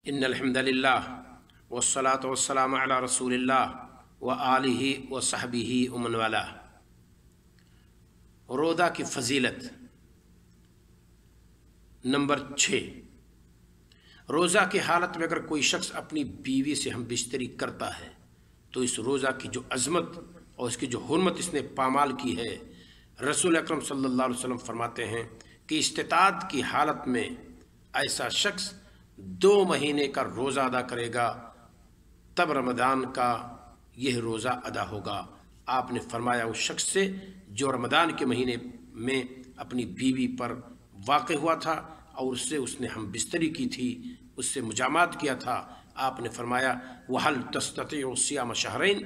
ان الحمدللہ والصلاة والسلام علی رسول اللہ و آلہ و صحبہ ومن والہ۔ روزہ کی فضیلت نمبر 6۔ روزہ کی حالت میں اگر کوئی شخص اپنی بیوی سے ہم بستری کرتا ہے تو اس روزہ کی جو عظمت اور اس کی جو حرمت اس نے پامال کی ہے، رسول اکرم صلی اللہ علیہ وسلم فرماتے ہیں کہ استطاعت کی حالت میں ایسا شخص 2 مہینے کا روزہ ادا کرے گا، تب رمضان کا یہ روزہ ادا ہوگا۔ آپ نے فرمایا اس شخص سے جو رمضان کے مہینے میں اپنی بیوی پر واقع ہوا تھا اور اس نے ہم بستری کی تھی، اس سے مجامعات کیا تھا، آپ نے فرمایا وَهَلْ تَسْتَطِيعُ صِيَامَ شَهْرَيْنِ،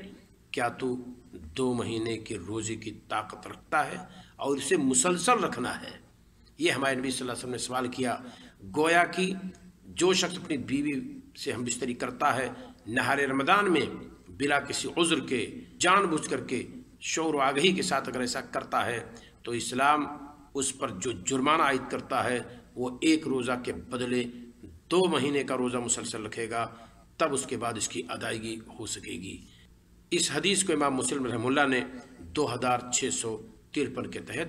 کیا تو 2 مہینے کے روزے کی طاقت رکھتا ہے اور اسے مسلسل رکھنا ہے؟ یہ ہمارے نبی صلی اللہ علیہ وسلم نے سوال کیا۔ گویا کہ جو شخص اپنی بیوی سے ہم بستری کرتا ہے نہار رمضان میں بلا کسی عذر کے، جان بوجھ کر کے، شعور و آگہی کے ساتھ اگر ایسا کرتا ہے تو اسلام اس پر جو جرمانہ عائد کرتا ہے وہ 1 روزہ کے بدلے 2 مہینے کا روزہ مسلسل رکھے گا، تب اس کے بعد اس کی ادائیگی ہو سکے گی۔ اس حدیث کو امام مسلم رحمہ اللہ نے 2653 کے تحت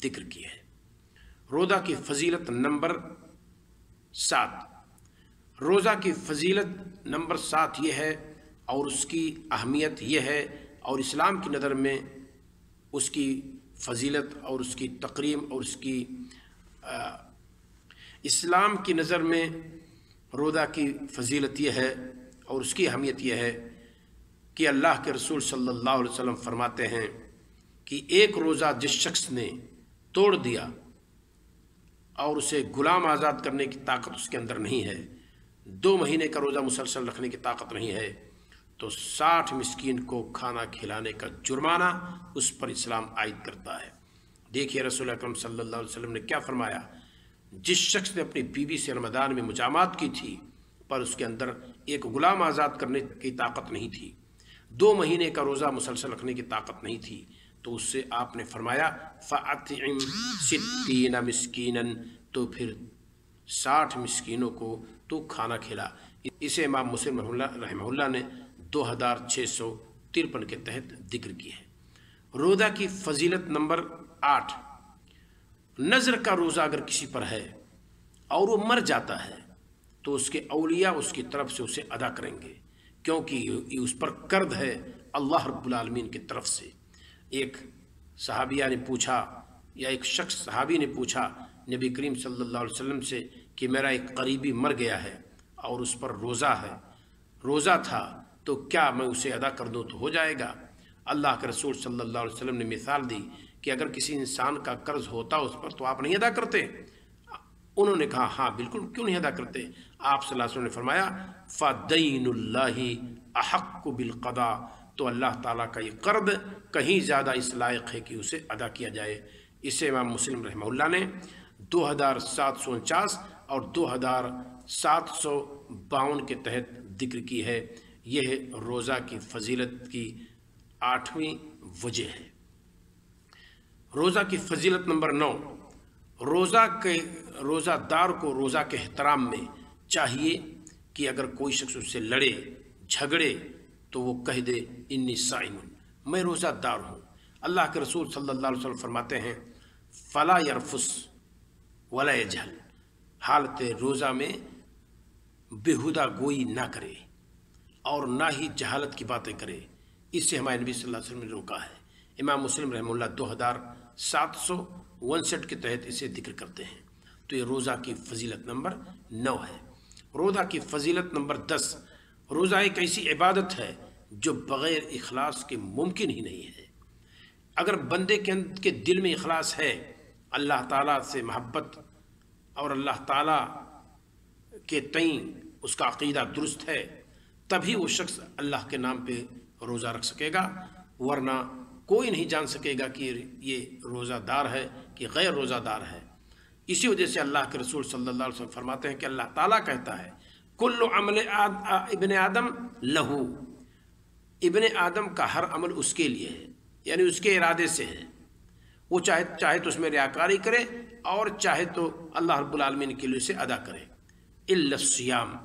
ذکر کیا ہے۔ روزہ کی فضیلت نمبر 7۔ روزہ کی فضیلت نمبر 7 یہ ہے اور اس کی اہمیت یہ ہے اور اسلام کی نظر میں اس کی فضیلت اور اس کی تقریم اور اس کی اسلام کی نظر میں روزہ کی فضیلت یہ ہے اور اس کی اہمیت یہ ہے کہ اللہ کے رسول صلی اللہ علیہ وسلم فرماتے ہیں کہ 1 روزہ جس شخص نے توڑ دیا اور اسے غلام آزاد کرنے کی طاقت اس کے اندر نہیں ہے، 2 مہینے کا روزہ مسلسل رکھنے کی طاقت نہیں ہے، تو 60 مسکین کو کھانا کھلانے کا جرمانہ اس پر اسلام عائد کرتا ہے۔ دیکھیے رسول اکرم صلی اللہ علیہ وسلم نے کیا فرمایا، جس شخص نے اپنی بیوی سے رمضان میں مجامعات کی تھی پر اس کے اندر ایک غلام آزاد کرنے کی طاقت نہیں تھی، 2 مہینے کا روزہ مسلسل رکھنے کی طاقت نہیں تھی، تو اس سے آپ نے فرمایا فَأَطْعِمْ 60 مِسْكِينًا، تو پھر 60 مسکینوں کو تو کھانا کھلا۔ اسے امام مسلم رحمہ اللہ نے 2653 کے تحت ذکر کی ہے۔ روزہ کی فضیلت نمبر 8۔ نذر کا روزہ اگر کسی پر ہے اور وہ مر جاتا ہے تو اس کے اولیاء اس کی طرف سے اسے ادا کریں گے، کیونکہ یہ اس پر قرض ہے اللہ رب العالمین کی طرف سے۔ ایک صحابیہ نے پوچھا یا ایک شخص صحابی نے پوچھا نبی کریم صلی اللہ علیہ وسلم سے کہ میرا ایک قریبی مر گیا ہے اور اس پر روزہ تھا، تو کیا میں اسے ادا کر دوں تو ہو جائے گا؟ اللہ کے رسول صلی اللہ علیہ وسلم نے مثال دی کہ اگر کسی انسان کا قرض ہوتا اس پر تو آپ نہیں ادا کرتے؟ انہوں نے کہا ہاں بالکل، کیوں نہیں ادا کرتے؟ آپ صلی اللہ علیہ وسلم نے فرمایا فَدَيْنُ اللَّهِ أَحَقُّ بِالْقَضَاءِ، تو اللہ تعالیٰ کا یہ قرض کہیں زیادہ اس لائق ہے کہ اسے ادا کیا جائے۔ اسے امام مسلم رحمہ اللہ نے 2749 اور 2752 کے تحت ذکر کی ہے۔ یہ روزہ کی فضیلت کی 8ویں وجہ ہے۔ روزہ کی فضیلت نمبر 9۔ روزہ دار کو روزہ کے احترام میں چاہیے کہ اگر کوئی شخص اس سے لڑے جھگڑے تو وہ کہہ دے انی صائم، میں روزہ دار ہوں۔ اللہ کے رسول صلی اللہ علیہ وسلم فرماتے ہیں فلا یرفس ولا یجہل، حالت روزہ میں بےہودہ گوئی نہ کرے اور نہ ہی جہالت کی باتیں کرے۔ اس سے ہمارے نبی صلی اللہ علیہ وسلم نے روکا ہے۔ امام مسلم رحمہ اللہ 2759 کے تحت اسے ذکر کرتے ہیں۔ تو یہ روزہ کی فضیلت نمبر 9 ہے۔ روزہ کی فضیلت نمبر 10۔ روزہ ایک ایسی عبادت ہے جو بغیر اخلاص کے ممکن ہی نہیں ہے۔ اگر بندے کے دل میں اخلاص ہے، اللہ تعالیٰ سے محبت اور اللہ تعالیٰ کے تئیں اس کا عقیدہ درست ہے، تبھی وہ شخص اللہ کے نام پہ روزہ رکھ سکے گا، ورنہ کوئی نہیں جان سکے گا کہ یہ روزہ دار ہے کہ غیر روزہ دار ہے۔ اسی وجہ سے اللہ کے رسول صلی اللہ علیہ وسلم فرماتے ہیں کہ اللہ تعالیٰ کہتا ہے کل عمل ابن آدم لہو، ابن آدم کا ہر عمل اس کے لیے ہے، یعنی اس کے ارادے سے ہے۔ وہ چاہے تو اس میں ریاکاری کرے اور چاہے تو اللہ رب العالمین کے لیے اسے ادا کرے۔ الا الصیام،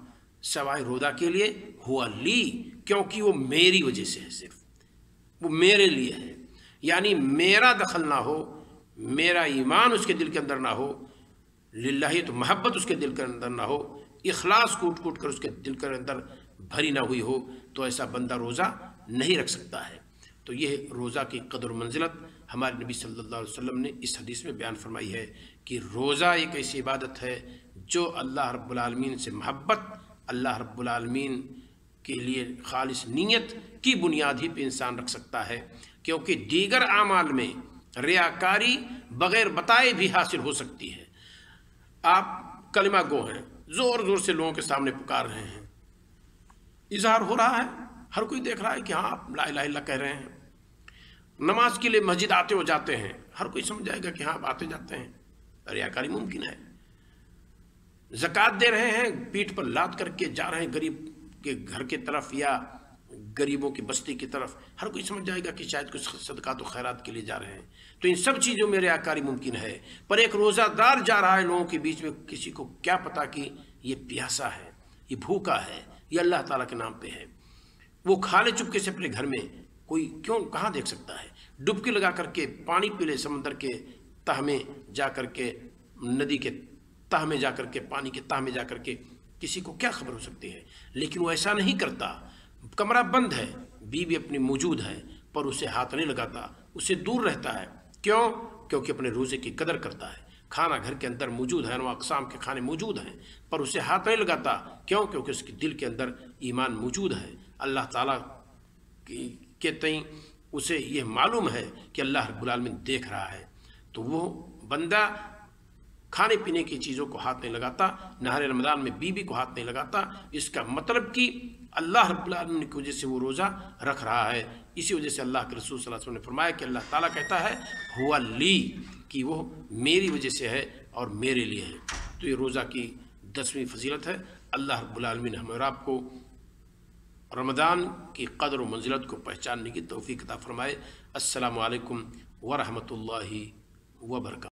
سوائے روزہ کے لیے ہوا لی، کیونکہ وہ میری وجہ سے ہے، صرف وہ میرے لیے ہے، یعنی میرا دخل نہ ہو، میرا ایمان اس کے دل کے اندر نہ ہو، للہ تو محبت اس کے دل کے اندر نہ ہو، اخلاص کوٹ کوٹ کر اس کے دل کے اندر بھری نہ ہوئی ہو، تو ایسا بندہ روزہ نہیں رکھ سکتا ہے۔ تو یہ روزہ کی قدر و منزلت ہمارے نبی صلی اللہ علیہ وسلم نے اس حدیث میں بیان فرمائی ہے کہ روزہ ایک ایسی عبادت ہے جو اللہ رب العالمین سے محبت، اللہ رب العالمین کے لیے خالص نیت کی بنیاد ہی پہ انسان رکھ سکتا ہے، کیونکہ دیگر اعمال میں ریاکاری بغیر بتائے بھی حاصل ہو سکتی ہے۔ آپ کلمہ گو ہیں، زور زور سے لوگوں کے سامنے پکار رہے ہیں، اظہار ہو رہا ہے، ہر کوئی دیکھ رہا ہے کہ ہاں آپ لا الہ الا اللہ کہہ رہے ہیں، نماز کے لیے مسجد آتے ہو جاتے ہیں، ہر کوئی سمجھ جائے گا کہ ہاں آپ آتے جاتے ہیں، ریاکاری ممکن ہے۔ زکوٰۃ دے رہے ہیں، پیٹھ پر لاد کر کے جا رہے ہیں غریب کے گھر کی طرف یا غریبوں کی بستی کی طرف، ہر کوئی سمجھ جائے گا کہ شاید کچھ صدقات و خیرات کے لیے جا رہے ہیں۔ تو ان سب چیزوں میں ریاکاری ممکن ہے، پر ایک روزہ دار جا رہا ہے لوگوں کے بیچ میں، کسی کو کیا پتا کہ یہ پیاسا ہے، یہ بھوکا ہے، یہ اللہ تعالیٰ کے نام پہ ہے، وہ کھا لے چپکے سے اپنے گھر میں، کوئی کیوں کہاں دیکھ سکتا ہے؟ ڈبکی لگا کر کے پانی پی لے سمندر کے تہ میں جا کر کے، ندی کے تہ میں جا کر کے، پانی کے تہ میں جا کر کے، کسی کو کیا خبر ہو سکتی ہے؟ لیکن وہ ایسا نہیں کرتا، کمرہ بند ہے، بیوی اپنی موجود ہے، پر اسے ہاتھ نہیں لگاتا، اسے دور رہتا ہے، کیوں؟ کیونکہ اپنے روزے کی قدر کرتا ہے، کھانا گھر کے اندر موجود ہے، انواع اقسام کے کھانے موجود ہیں، پر اسے ہاتھ نہیں لگاتا، کیوں؟ کیونکہ اس کے دل کے اندر ایمان موجود ہے، اللہ تعالیٰ کے تئیں اسے یہ معلوم ہے کہ اللہ رب العالمین دیکھ رہا ہے، تو وہ بندہ کھانے پینے کی چیزوں کو ہاتھ نہیں لگاتا، نہار رمضان میں بیوی کو ہاتھ نہیں لگاتا، اس کا مطلب کہ اللہ رب العالمین کی وجہ سے وہ روزہ رکھ رہا ہے۔ اسی وجہ سے اللہ کے رسول صلی اللہ علیہ وسلم نے فرمایا کہ اللہ تعالیٰ کہتا ہے ہوا لی، کہ وہ میری وجہ سے ہے اور میرے لیے ہے۔ تو یہ روزہ کی 10ویں فضیلت ہے۔ اللہ رب العالمین ہمیں اور آپ کو رمضان کی قدر و منزلت کو پہچاننے کی توفیق عطا فرمائے۔ السلام علیکم ورحمۃ اللہ وبرکاتہ۔